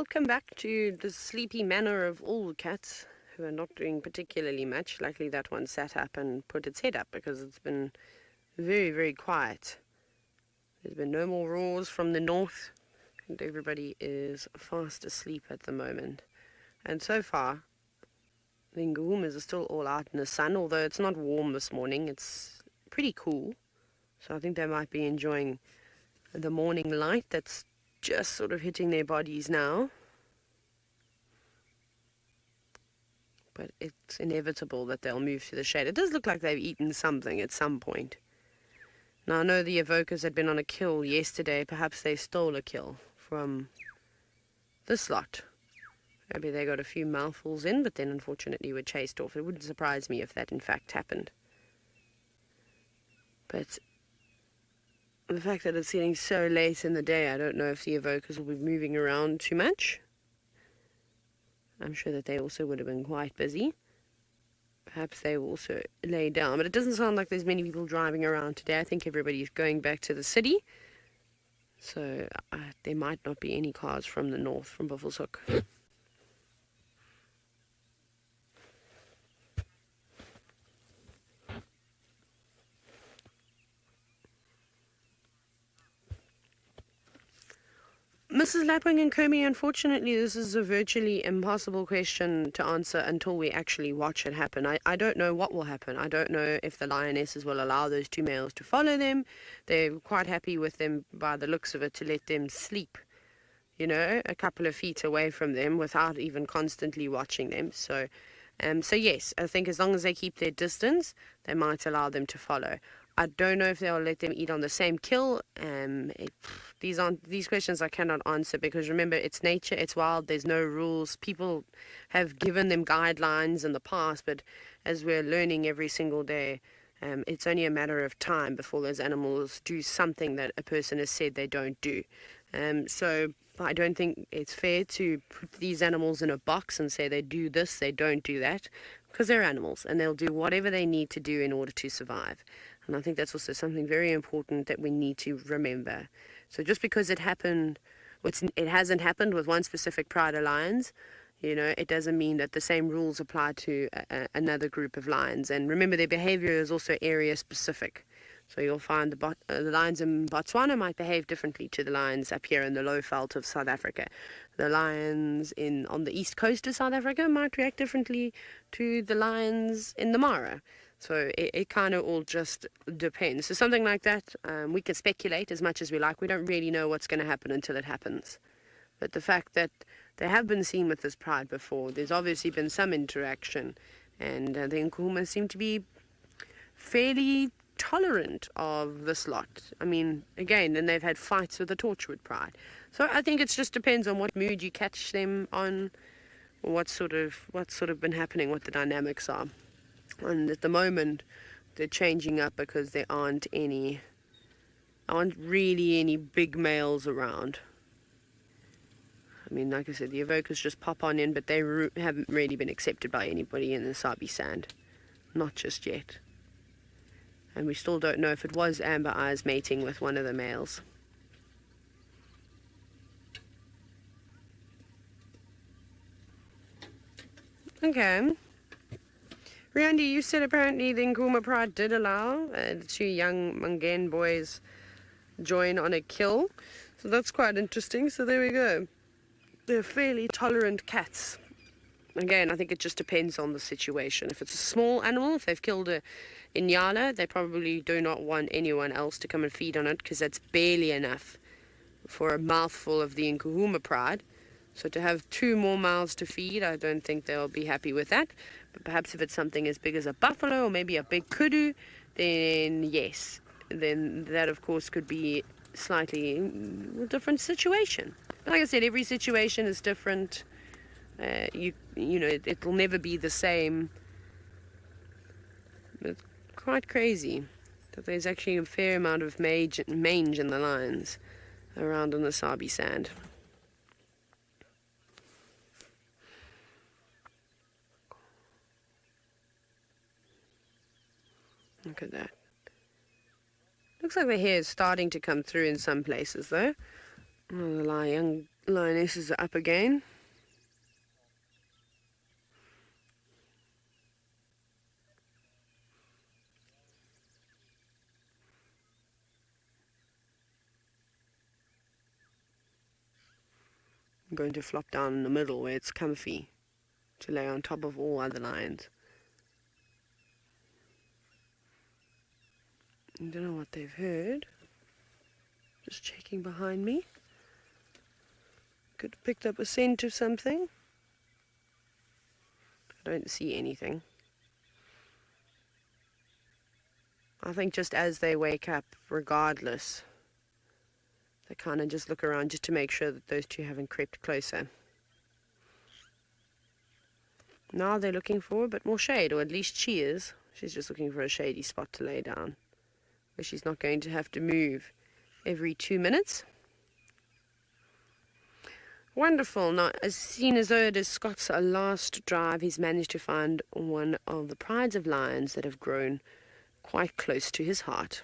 Welcome back to the sleepy manner of all cats who are not doing particularly much. Luckily that one sat up and put its head up because it's been very, very quiet. There's been no more roars from the north and everybody is fast asleep at the moment. And so far, the Nkuhumas are still all out in the sun, although it's not warm this morning. It's pretty cool. So I think they might be enjoying the morning light that's just sort of hitting their bodies now. But it's inevitable that they'll move to the shade. It does look like they've eaten something at some point. Now I know the evokers had been on a kill yesterday. Perhaps they stole a kill from this lot. Maybe they got a few mouthfuls in, but then unfortunately were chased off. It wouldn't surprise me if that in fact happened. But the fact that it's getting so late in the day, I don't know if the evokers will be moving around too much. I'm sure that they also would have been quite busy. Perhaps they will also lay down. But it doesn't sound like there's many people driving around today. I think everybody's going back to the city. So there might not be any cars from the north, from Buffelshoek. Mrs. Lapwing and Kermie, unfortunately, this is a virtually impossible question to answer until we actually watch it happen. I don't know what will happen. I don't know if the lionesses will allow those two males to follow them. They're quite happy with them by the looks of it to let them sleep, you know, a couple of feet away from them without even constantly watching them. So yes, I think as long as they keep their distance, they might allow them to follow. I don't know if they'll let them eat on the same kill. These questions I cannot answer because remember, it's nature, it's wild, there's no rules. People have given them guidelines in the past, but as we're learning every single day, it's only a matter of time before those animals do something that a person has said they don't do. So I don't think it's fair to put these animals in a box and say they do this, they don't do that, because they're animals and they'll do whatever they need to do in order to survive. And I think that's also something very important that we need to remember. So just because it happened, it hasn't happened with one specific pride of lions, you know, it doesn't mean that the same rules apply to another group of lions. And remember, their behavior is also area specific. So you'll find the lions in Botswana might behave differently to the lions up here in the low veld of South Africa. The lions on the east coast of South Africa might react differently to the lions in the Mara. So it kind of all just depends. So something like that, we can speculate as much as we like. We don't really know what's going to happen until it happens. But the fact that they have been seen with this pride before, there's obviously been some interaction. And the Nkuhuma seem to be fairly tolerant of this lot. I mean, again, then they've had fights with the Torchwood pride. So I think it just depends on what mood you catch them on, or what's sort of been happening, what the dynamics are. And at the moment, they're changing up because there aren't really any big males around. I mean, like I said, the evokers just pop on in, but they haven't really been accepted by anybody in the Sabi Sand. Not just yet. And we still don't know if it was Amber Eyes mating with one of the males. Okay. Randy, you said apparently the Nkuhuma pride did allow the two young Mhangeni boys join on a kill. So that's quite interesting. So there we go. They're fairly tolerant cats. Again, I think it just depends on the situation. If it's a small animal, if they've killed a Inyala, they probably do not want anyone else to come and feed on it because that's barely enough for a mouthful of the Nkuhuma pride. So to have two more mouths to feed, I don't think they'll be happy with that. But perhaps if it's something as big as a buffalo or maybe a big kudu, then yes. Then that, of course, could be slightly a different situation. But like I said, every situation is different. You know, it will never be the same. It's quite crazy that there's actually a fair amount of mange in the lions around on the Sabi Sand. Look at that. Looks like the hair is starting to come through in some places, though. Oh, the young Lionesses are up again. I'm going to flop down in the middle where it's comfy to lay on top of all other lions. I don't know what they've heard. Just checking behind me. Could have picked up a scent of something. I don't see anything. I think just as they wake up, regardless, they kind of just look around just to make sure that those two haven't crept closer. Now they're looking for a bit more shade, or at least she is. She's just looking for a shady spot to lay down, where she's not going to have to move every 2 minutes. Wonderful. Now, as seen as though it is Scott's last drive, he's managed to find one of the prides of lions that have grown quite close to his heart.